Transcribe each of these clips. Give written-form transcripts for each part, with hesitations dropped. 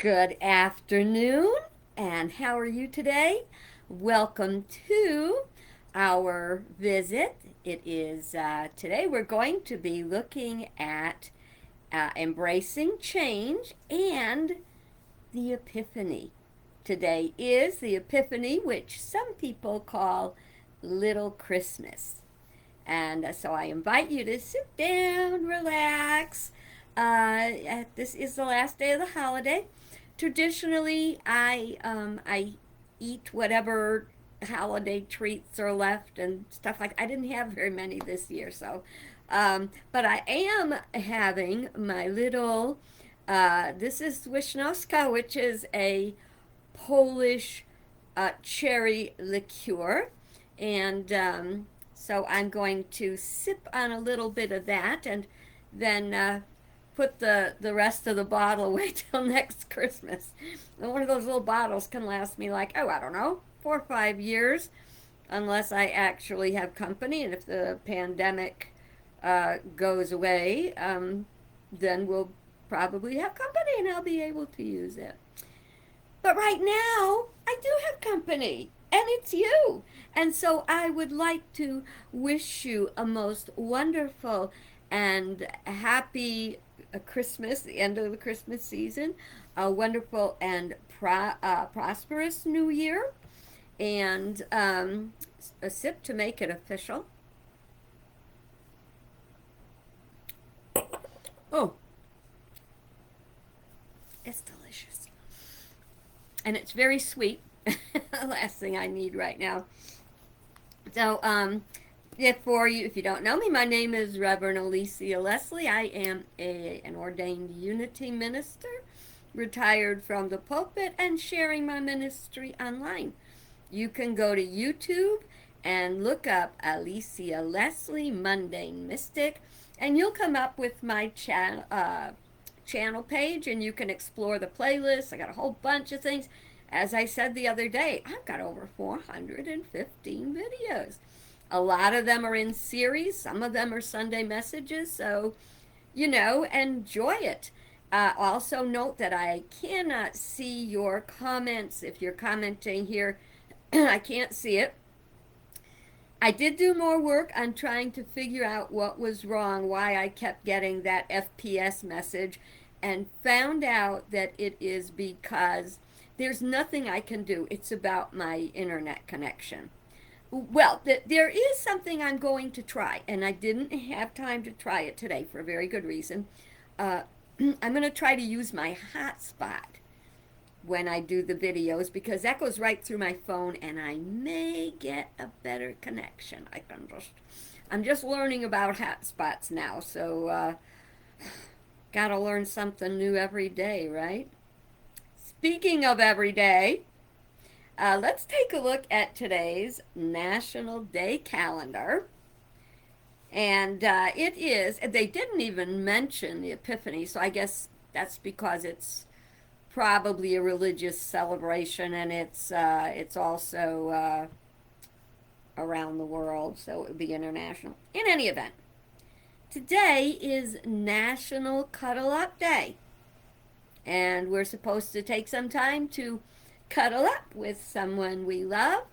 Good afternoon, and how are you today? Welcome to our visit. It is today we're going to be looking at embracing change and the Epiphany. Today is the Epiphany, which some people call Little Christmas. And so I invite you to sit down, relax. This is the last day of the holiday. Traditionally, I eat whatever holiday treats are left and stuff like. I didn't have very many this year, so but I am having my little. This is Wisnowska, which is a Polish cherry liqueur, and so I'm going to sip on a little bit of that and then put the rest of the bottle away till next Christmas. And one of those little bottles can last me like, oh, I don't know, 4 or 5 years, unless I actually have company. And if the pandemic goes away, then we'll probably have company and I'll be able to use it. But right now, I do have company, and it's you. And so I would like to wish you a most wonderful and happy Christmas, the end of the Christmas season, a wonderful and prosperous new year, and a sip to make it official. Oh, it's delicious. And it's very sweet. The last thing I need right now. So, if you don't know me, my name is Reverend Alicia Leslie. I am an ordained Unity minister, retired from the pulpit, and sharing my ministry online. You can go to YouTube and look up Alicia Leslie, Mundane Mystic, and you'll come up with my channel page, and you can explore the playlist. I got a whole bunch of things. As I said the other day, I've got over 415 videos. A lot of them are in series, some of them are Sunday messages, so, enjoy it. Also, note that I cannot see your comments. If you're commenting here, I can't see it. I did do more work on trying to figure out what was wrong, why I kept getting that FPS message, and found out that it is because there's nothing I can do. It's about my internet connection. Well, there is something I'm going to try, and I didn't have time to try it today for a very good reason. Uh, I'm going to try to use my hotspot when I do the videos because that goes right through my phone, and I may get a better connection. I'm just learning about hotspots now, so gotta learn something new every day, right? Speaking of every day, let's take a look at today's National Day calendar. And they didn't even mention the Epiphany, so I guess that's because it's probably a religious celebration, and it's also around the world, so it would be international. In any event, today is National Cuddle Up Day, and we're supposed to take some time to cuddle up with someone we love,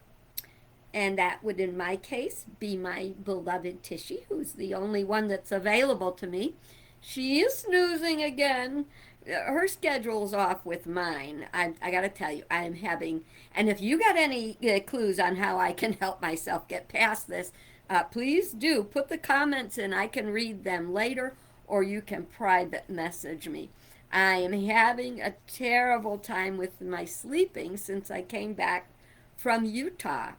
and that would, in my case, be my beloved Tishy, who's the only one that's available to me. She is snoozing again. Her schedule's off with mine. I gotta tell you, I'm having, and if you got any clues on how I can help myself get past this, please do put the comments in. I can read them later, or you can private message me. I am having a terrible time with my sleeping since I came back from Utah.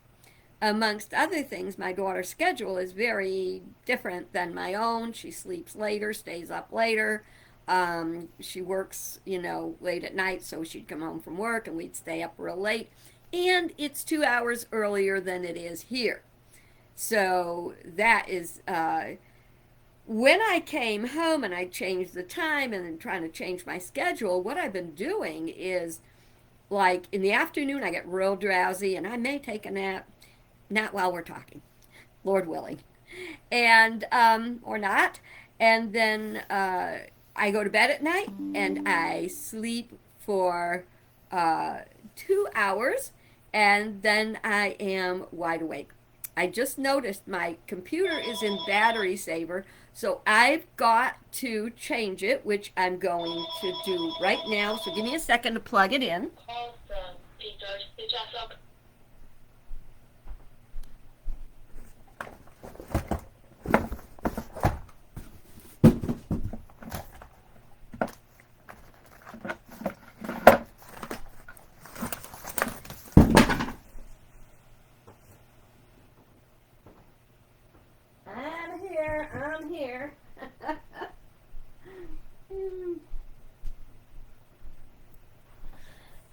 Amongst other things, my daughter's schedule is very different than my own. She sleeps later, stays up later. She works, late at night, so she'd come home from work and we'd stay up real late. And it's 2 hours earlier than it is here. So that is, when I came home and I changed the time and then trying to change my schedule, what I've been doing is, like, in the afternoon, I get real drowsy and I may take a nap. Not while we're talking, Lord willing, and or not. And then I go to bed at night and I sleep for 2 hours, and then I am wide awake. I just noticed my computer is in battery saver, so I've got to change it, which I'm going to do right now. So give me a second to plug it in. I'm here.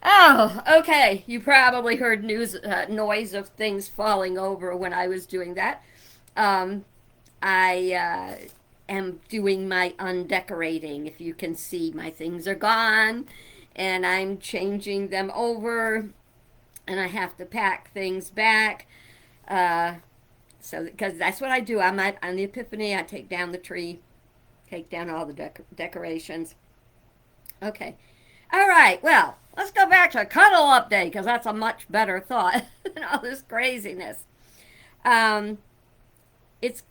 Oh, okay. You probably heard noise of things falling over when I was doing that. Um, I am doing my undecorating. If you can see, my things are gone, and I'm changing them over, and I have to pack things back. Uh, so, because that's what I do. On the Epiphany. I take down the tree, take down all the decorations. Okay. All right. Well, let's go back to Cuddle Up Day because that's a much better thought than all this craziness. Um, it's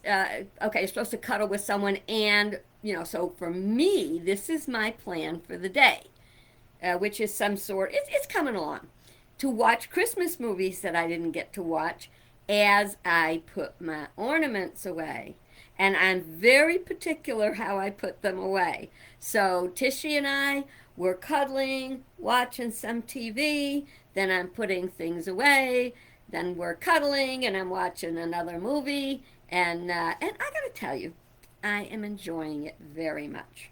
okay. You're supposed to cuddle with someone, and so for me, this is my plan for the day, which is some sort. It's coming along to watch Christmas movies that I didn't get to watch as I put my ornaments away. And I'm very particular how I put them away. So Tishy and I were cuddling, watching some TV, then I'm putting things away, then we're cuddling and I'm watching another movie, and I gotta tell you, I am enjoying it very much.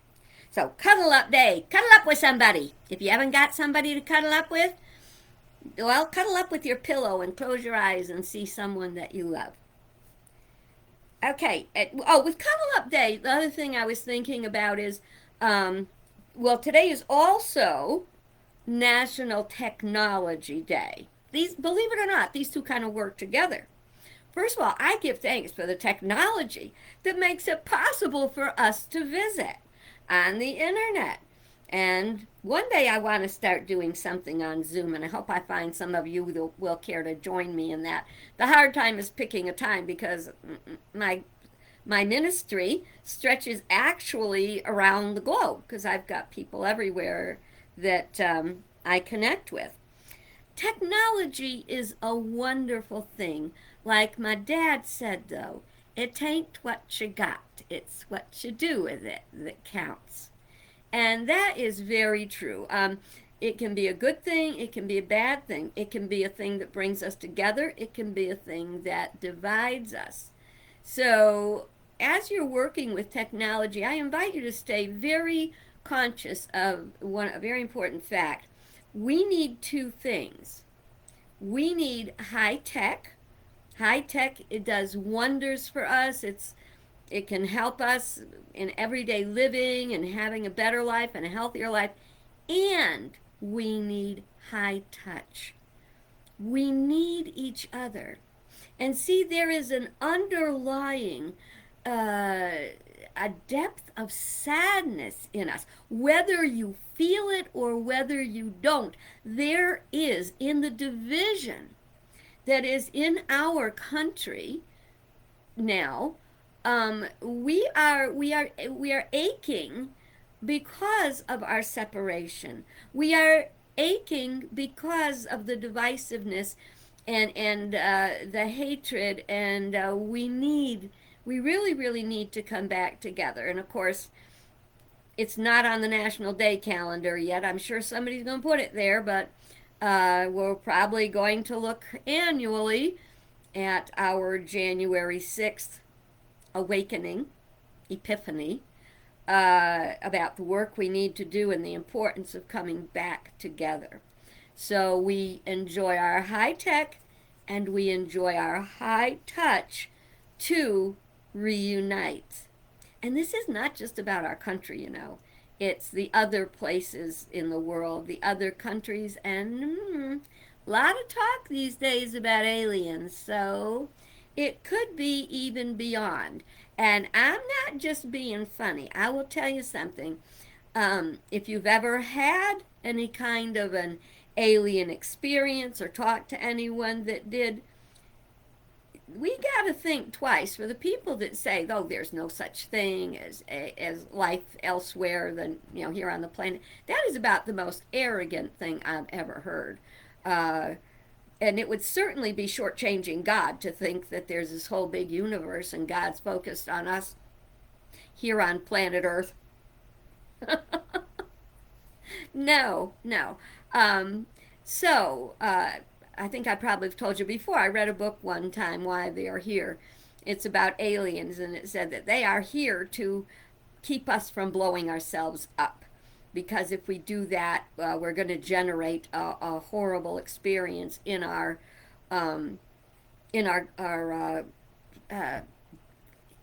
So cuddle up day, cuddle up with somebody. If you haven't got somebody to cuddle up with, well, cuddle up with your pillow and close your eyes and see someone that you love. Okay. With Cuddle Up Day, the other thing I was thinking about is, well, today is also National Technology Day. These, believe it or not, these two kind of work together. First of all, I give thanks for the technology that makes it possible for us to visit on the internet. And one day I want to start doing something on Zoom, and I hope I find some of you that will care to join me in that. The hard time is picking a time because my ministry stretches actually around the globe because I've got people everywhere that I connect with. Technology is a wonderful thing. Like my dad said, though, it ain't what you got, it's what you do with it that counts. And that is very true. It can be a good thing, it can be a bad thing, it can be a thing that brings us together, it can be a thing that divides us. So, as you're working with technology, I invite you to stay very conscious of a very important fact. We need two things. We need high tech. High tech, it does wonders for us. It can help us in everyday living and having a better life and a healthier life. And we need high touch. We need each other. And see, there is an underlying a depth of sadness in us. Whether you feel it or whether you don't, there is in the division that is in our country now. We are aching because of our separation. We are aching because of the divisiveness and the hatred, and we really need to come back together. And of course, it's not on the National Day calendar yet. I'm sure somebody's going to put it there, but we're probably going to look annually at our January 6th awakening, Epiphany, about the work we need to do and the importance of coming back together. So we enjoy our high tech and we enjoy our high touch to reunite. And this is not just about our country, It's the other places in the world, the other countries, and a lot of talk these days about aliens. So it could be even beyond. And I'm not just being funny. I will tell you something. If you've ever had any kind of an alien experience or talked to anyone that did, we got to think twice. For the people that say, "Oh, there's no such thing as life elsewhere than here on the planet," that is about the most arrogant thing I've ever heard. Uh, and it would certainly be shortchanging God to think that there's this whole big universe and God's focused on us here on planet Earth. No, no. Um, so, I think I probably have told you before, I read a book one time, Why They Are Here. It's about aliens, and it said that they are here to keep us from blowing ourselves up. Because if we do that, we're going to generate a horrible experience um, in our uh,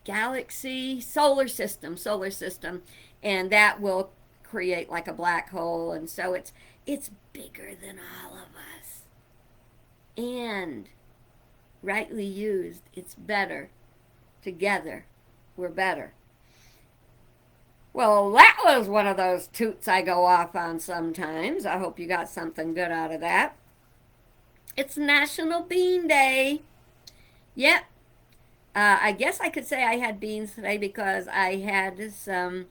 galaxy, solar system, and that will create like a black hole, and so it's bigger than all of us. And rightly used, it's better. Together, we're better. Well, that was one of those toots I go off on sometimes. I hope you got something good out of that. It's National Bean Day. Yep. I guess I could say I had beans today because I had some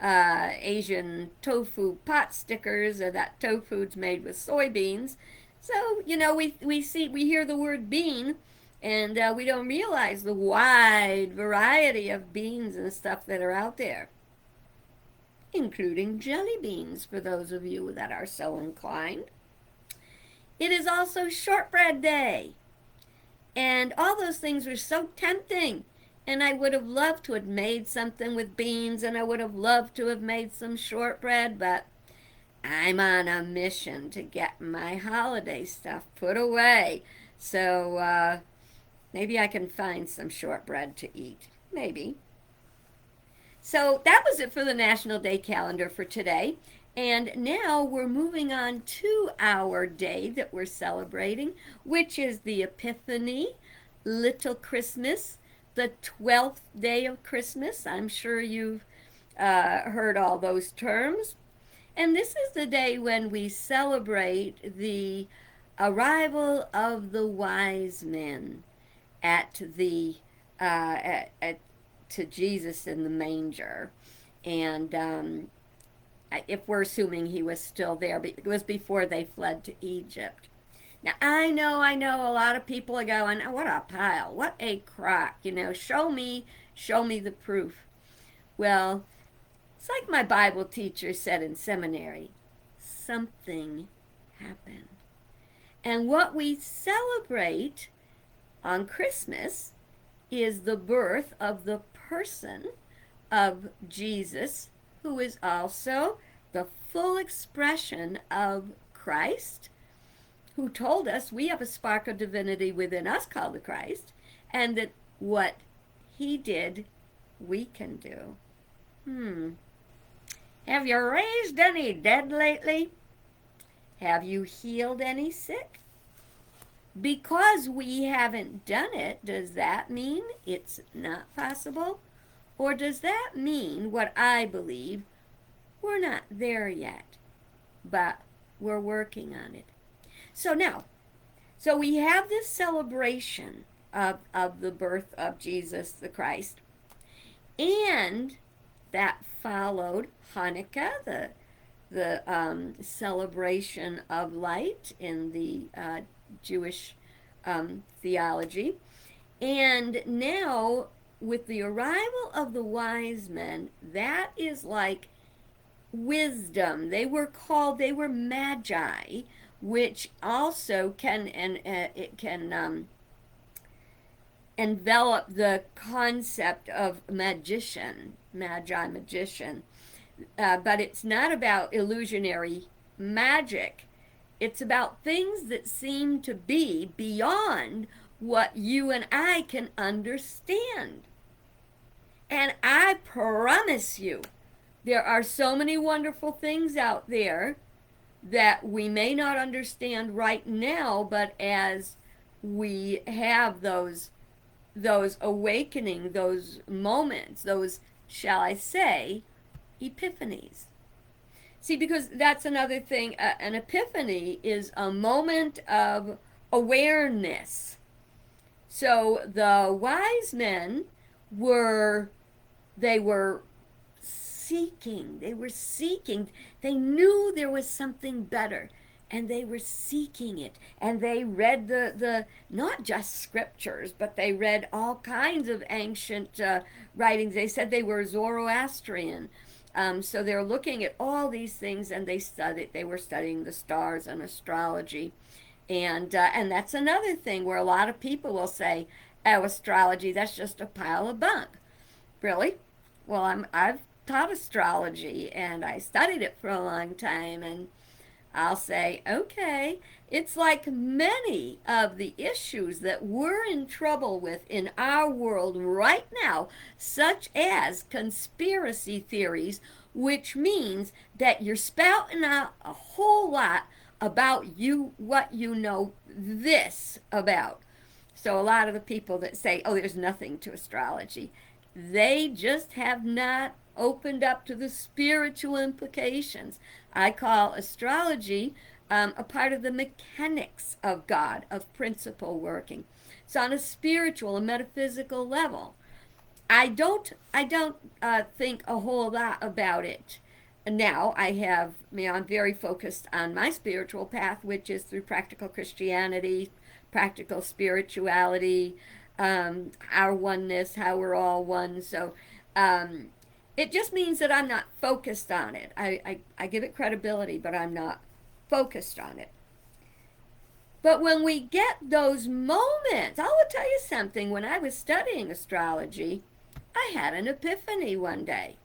Asian tofu pot stickers, and that tofu's made with soybeans. So, we hear the word bean, and we don't realize the wide variety of beans and stuff that are out there, including jelly beans for those of you that are so inclined. It is also Shortbread Day. And all those things were so tempting. And I would have loved to have made something with beans, and I would have loved to have made some shortbread, but I'm on a mission to get my holiday stuff put away. So maybe I can find some shortbread to eat. Maybe. So that was it for the National Day calendar for today. And now we're moving on to our day that we're celebrating, which is the Epiphany, Little Christmas, the 12th day of Christmas. I'm sure you've heard all those terms. And this is the day when we celebrate the arrival of the wise men at the to Jesus in the manger. And if we're assuming he was still there, but it was before they fled to Egypt. Now, I know, a lot of people are going, "Oh, what a pile, what a crock, show me the proof." Well, it's like my Bible teacher said in seminary, something happened. And what we celebrate on Christmas is the birth of the person of Jesus, who is also the full expression of Christ, who told us we have a spark of divinity within us called the Christ, and that what he did, we can do. Have you raised any dead lately? Have you healed any sick? Because we haven't done it, does that mean it's not possible? Or does that mean what I believe? We're not there yet, but we're working on it. So we have this celebration of the birth of Jesus the Christ, and that followed Hanukkah, the celebration of light in the Jewish theology. And now, with the arrival of the wise men, that is like wisdom. They were magi, which also can it can envelop the concept of magician, magician. But it's not about illusionary magic. It's about things that seem to be beyond what you and I can understand. And I promise you, there are so many wonderful things out there that we may not understand right now, but as we have those awakening, those moments, those, shall I say, epiphanies, See, because that's another thing. An epiphany is a moment of awareness. So the wise men were, they were seeking. They were seeking. They knew there was something better, and they were seeking it. And they read the not just scriptures, but they read all kinds of ancient writings. They said they were Zoroastrian. So they're looking at all these things, and they were studying the stars and astrology. And that's another thing where a lot of people will say, "Oh, astrology, that's just a pile of bunk." Really? Well, I've taught astrology and I studied it for a long time, and I'll say, okay, it's like many of the issues that we're in trouble with in our world right now, such as conspiracy theories, which means that you're spouting out a whole lot about you, what you know this about. So a lot of the people that say, oh, there's nothing to astrology, they just have not opened up to the spiritual implications. I call astrology a part of the mechanics of God, of principle working. So on a spiritual and metaphysical level, I don't think a whole lot about it. Now I'm very focused on my spiritual path, which is through practical Christianity, practical spirituality, our oneness, how we're all one. So um, it just means that I'm not focused on it. I give it credibility, but I'm not focused on it. But when we get those moments, I will tell you something. When I was studying astrology, I had an epiphany one day.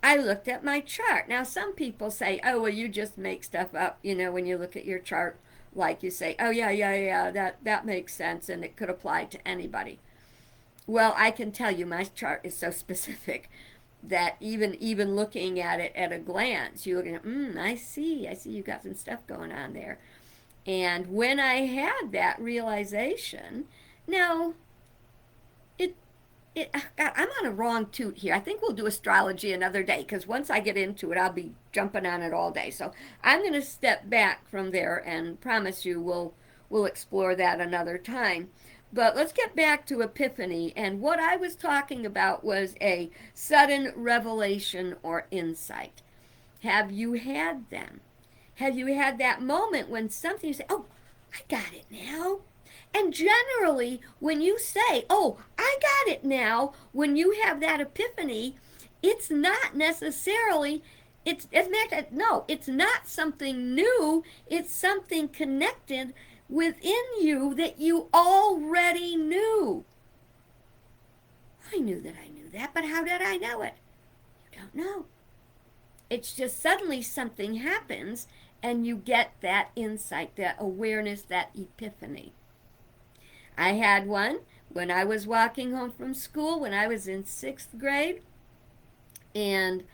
I looked at my chart. Now, some people say, oh, well, you just make stuff up, when you look at your chart, like you say, oh, yeah, that makes sense, and it could apply to anybody. Well, I can tell you my chart is so specific that even looking at it at a glance, you look at it, I see you got some stuff going on there. And when I had that realization, now God, I'm on a wrong toot here. I think we'll do astrology another day, because once I get into it, I'll be jumping on it all day. So I'm going to step back from there and promise you we'll explore that another time. But let's get back to Epiphany. And what I was talking about was a sudden revelation or insight. Have you had them? Have you had that moment when something, you say, oh, I got it now? And generally, when you say, oh, I got it now, when you have that epiphany, it's not necessarily, it's not something new, it's something connected within you that you already knew. I knew that, but how did I know it? You don't know. It's just suddenly something happens and you get that insight, that awareness, that epiphany. I had one when I was walking home from school when I was in 6th grade. And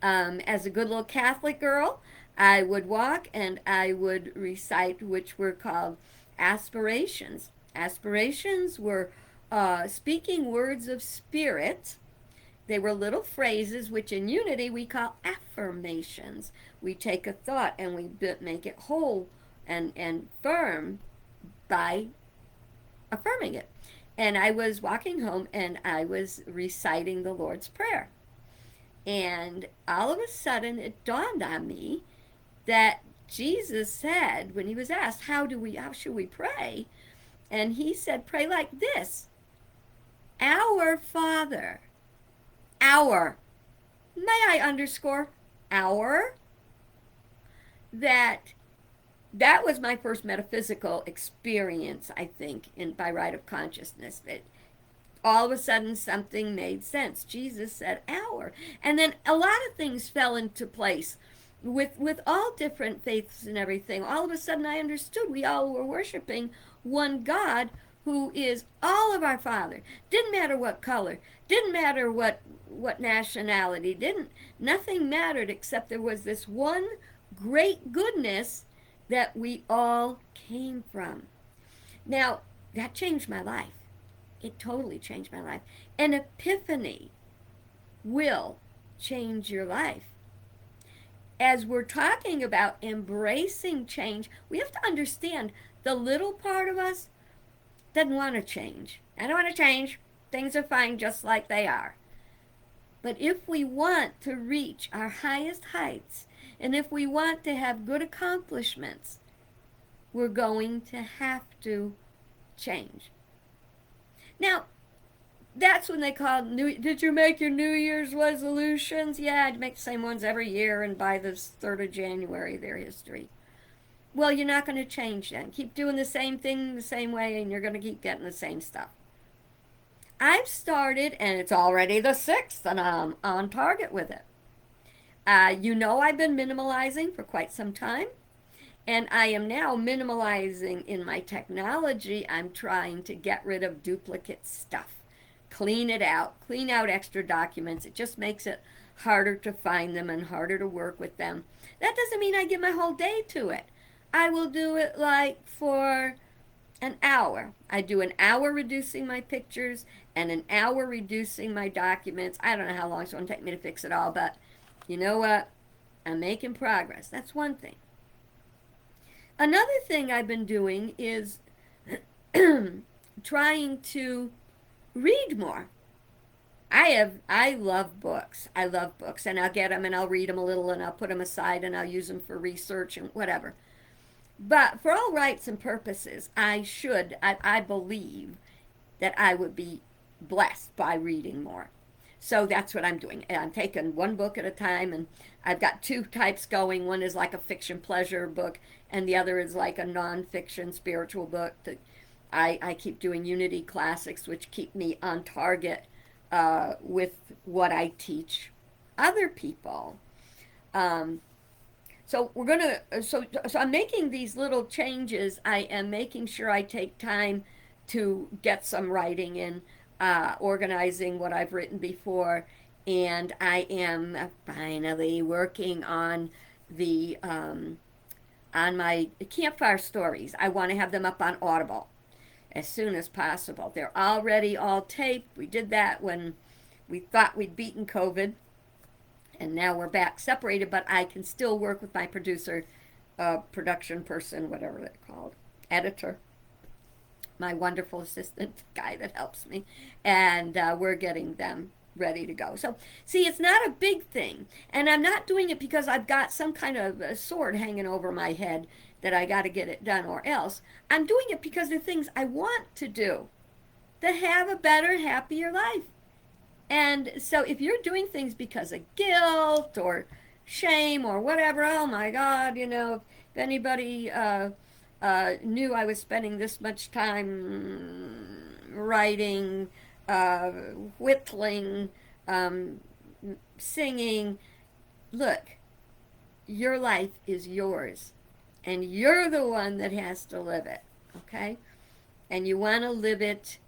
as a good little Catholic girl, I would walk and I would recite, which were called aspirations. Aspirations were speaking words of spirit. They were little phrases which in unity we call affirmations. We take a thought and we make it whole and firm by affirming it. And I was walking home and I was reciting the Lord's Prayer. And all of a sudden it dawned on me that Jesus said, when he was asked, how should we pray? And he said, pray like this: Our Father. Our. May I underscore? Our. That was my first metaphysical experience, I think, by right of consciousness, that all of a sudden something made sense. Jesus said our. And then a lot of things fell into place with all different faiths and everything. All of a sudden I understood we all were worshiping one God who is all of our Father. Didn't matter what color, didn't matter what nationality, nothing mattered except there was this one great goodness that we all came from. Now, that changed my life. It totally changed my life. An epiphany will change your life. as we're talking about embracing change, we have to understand the little part of us doesn't want to change. I don't want to change. Things are fine just like they are. But if we want to reach our highest heights, and if we want to have good accomplishments, we're going to have to change. Now, that's when they call did you make your New Year's resolutions? Yeah, I'd make the same ones every year, and by the 3rd of January, they're history. Well, you're not going to change then. Keep doing the same thing the same way, and you're going to keep getting the same stuff. I've started, and it's already the 6th, and I'm on target with it. You know, I've been minimalizing for quite some time, and I am now minimalizing in my technology. I'm trying to get rid of duplicate stuff, clean it out, clean out extra documents. It just makes it harder to find them and harder to work with them. That doesn't mean I give my whole day to it. I will do it like for an hour. I do an hour reducing my pictures and an hour reducing my documents. I don't know how long it's going to take me to fix it all, but you know what? I'm making progress. That's one thing. Another thing I've been doing is trying to read more. I love books. I love books, and I'll get them and I'll read them a little and I'll put them aside and I'll use them for research and whatever. But for all rights and purposes, I believe that I would be blessed by reading more. So that's what I'm doing. I'm taking one book at a time, and I've got two types going. One is like a fiction pleasure book, and the other is like a nonfiction spiritual book. I keep doing Unity Classics, which keep me on target with what I teach other people. So we're gonna so I'm making these little changes. I am making sure I take time to get some writing in, organizing what I've written before, and I am finally working on the on my campfire stories. I want to have them up on Audible as soon as possible. They're already all taped. We did that when we thought we'd beaten COVID, and now we're back separated, but I can still work with my producer, production person, whatever they're called, editor, my wonderful assistant guy that helps me, and we're getting them ready to go. So, see, it's not a big thing, and I'm not doing it because I've got some kind of a sword hanging over my head that I got to get it done or else. I'm doing it because they're things I want to do to have a better, happier life. And so if you're doing things because of guilt or shame or whatever, oh my God, you know, if anybody knew I was spending this much time writing, whittling, singing, look, your life is yours, and you're the one that has to live it, okay? And you want to live it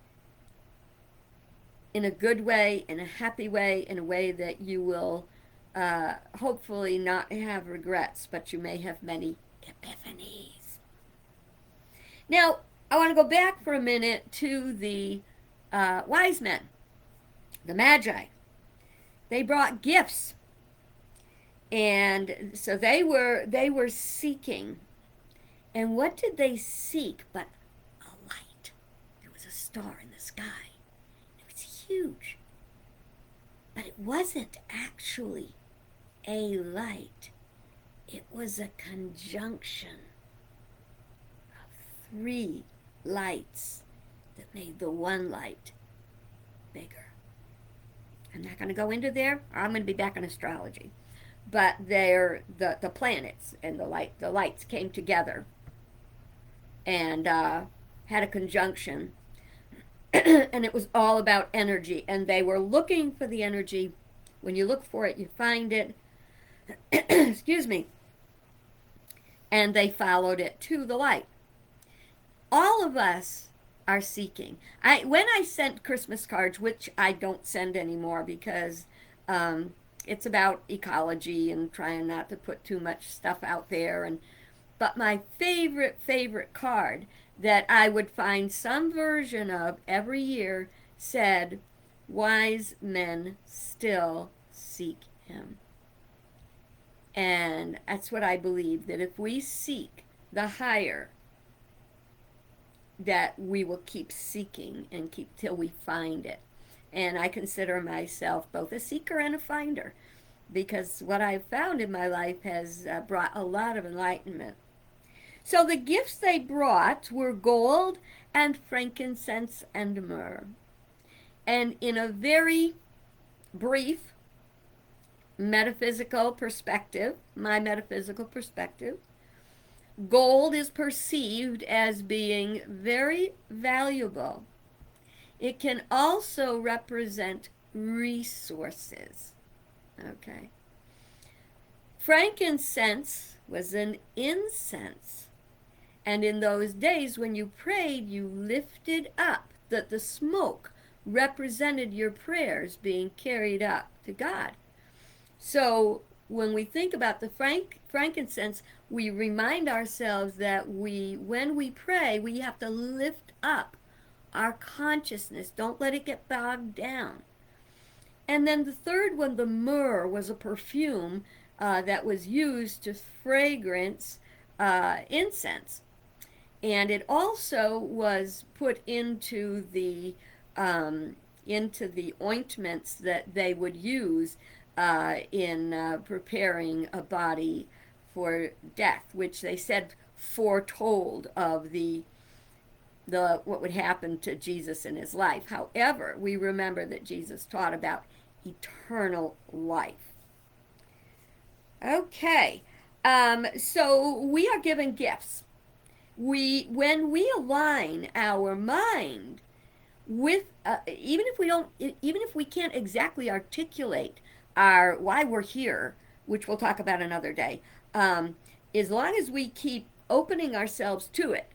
in a good way, in a happy way, in a way that you will hopefully not have regrets, but you may have many epiphanies. Now, I want to go back for a minute to the wise men, the magi. They brought gifts, and so they were seeking. And what did they seek but a light? There was a star in the sky. Huge. But it wasn't actually a light. It was a conjunction of three lights that made the one light bigger. I'm not going to go into there. I'm going to be back on astrology. But they're the planets and the lights came together and had a conjunction. And it was all about energy, and they were looking for the energy. When you look for it, you find it. Excuse me. And they followed it to the light. All of us are seeking. When I sent Christmas cards, which I don't send anymore because it's about ecology and trying not to put too much stuff out there, but my favorite card that I would find some version of every year said, "Wise men still seek him." And that's what I believe, that if we seek the higher, that we will keep seeking and keep till we find it. And I consider myself both a seeker and a finder, because what I've found in my life has brought a lot of enlightenment. So the gifts they brought were gold and frankincense and myrrh. And in a very brief metaphysical perspective, my metaphysical perspective, gold is perceived as being very valuable. It can also represent resources. Okay. Frankincense was an incense. And in those days, when you prayed, you lifted up, that the smoke represented your prayers being carried up to God. So when we think about the frankincense, we remind ourselves that when we pray, we have to lift up our consciousness. Don't let it get bogged down. And then the third one, the myrrh, was a perfume that was used to fragrance incense. And it also was put into the ointments that they would use in preparing a body for death, which they said foretold of the what would happen to Jesus in his life. However, we remember that Jesus taught about eternal life. Okay, so we are given gifts. When we align our mind with even if we can't exactly articulate our why we're here, which we'll talk about another day, as long as we keep opening ourselves to it,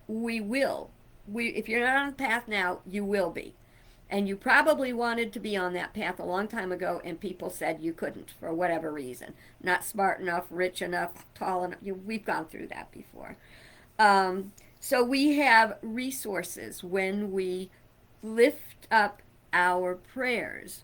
we will. If you're not on the path now, you will be. And you probably wanted to be on that path a long time ago, and people said you couldn't for whatever reason. Not smart enough, rich enough, tall enough. We've gone through that before. So we have resources when we lift up our prayers.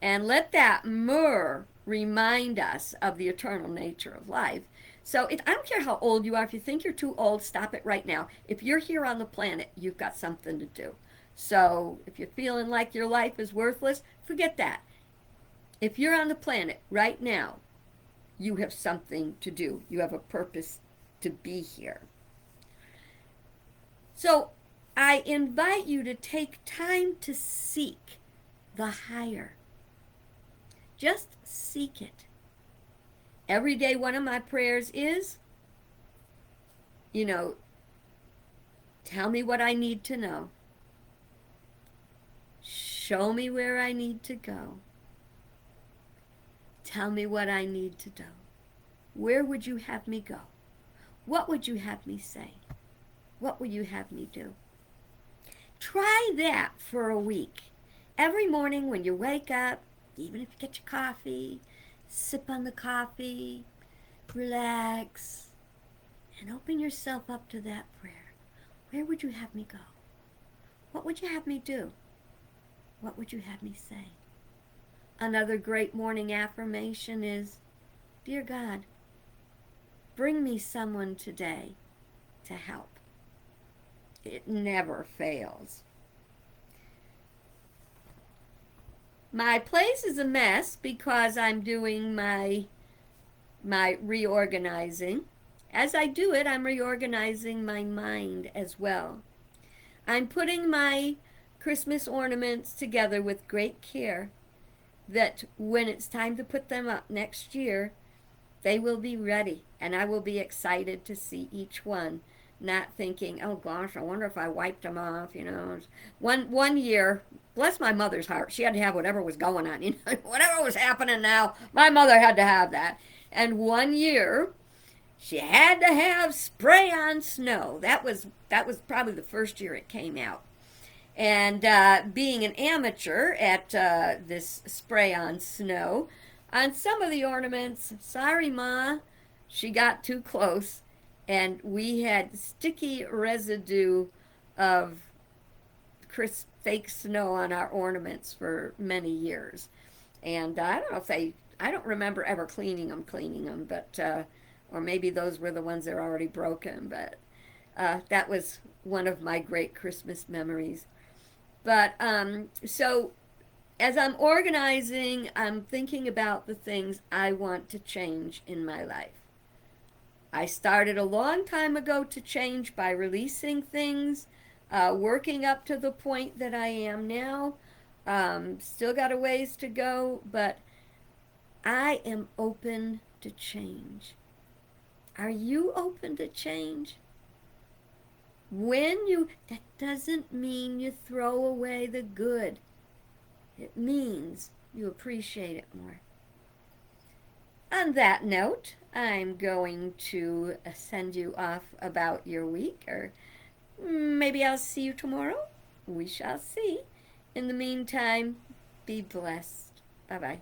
And let that myrrh remind us of the eternal nature of life. So I don't care how old you are. If you think you're too old, stop it right now. If you're here on the planet, you've got something to do. So if you're feeling like your life is worthless, forget that. If you're on the planet right now, you have something to do. You have a purpose to be here. So I invite you to take time to seek the higher. Just seek it. Every day, one of my prayers is, tell me what I need to know. Show me where I need to go. Tell me what I need to do. Where would you have me go? What would you have me say? What would you have me do? Try that for a week. Every morning when you wake up, even if you get your coffee, sip on the coffee, relax, and open yourself up to that prayer. Where would you have me go? What would you have me do? What would you have me say? Another great morning affirmation is, Dear God, bring me someone today to help. It never fails. My place is a mess because I'm doing my reorganizing. As I do it, I'm reorganizing my mind as well. I'm putting my Christmas ornaments together with great care, that when it's time to put them up next year, they will be ready, and I will be excited to see each one, not thinking, oh gosh, I wonder if I wiped them off, One year, bless my mother's heart, she had to have whatever was going on, whatever was happening now, my mother had to have that. And one year, she had to have spray on snow. That was probably the first year it came out. And being an amateur at this spray on snow, on some of the ornaments, sorry Ma, she got too close, and we had sticky residue of crisp fake snow on our ornaments for many years. And I don't know if they I don't remember ever cleaning them, but or maybe those were the ones that are already broken. But that was one of my great Christmas memories. But so as I'm organizing, I'm thinking about the things I want to change in my life. I started a long time ago to change by releasing things, working up to the point that I am now. Still got a ways to go, but I am open to change. Are you open to change? That doesn't mean you throw away the good. It means you appreciate it more. On that note, I'm going to send you off about your week, or maybe I'll see you tomorrow. We shall see. In the meantime, be blessed. Bye bye.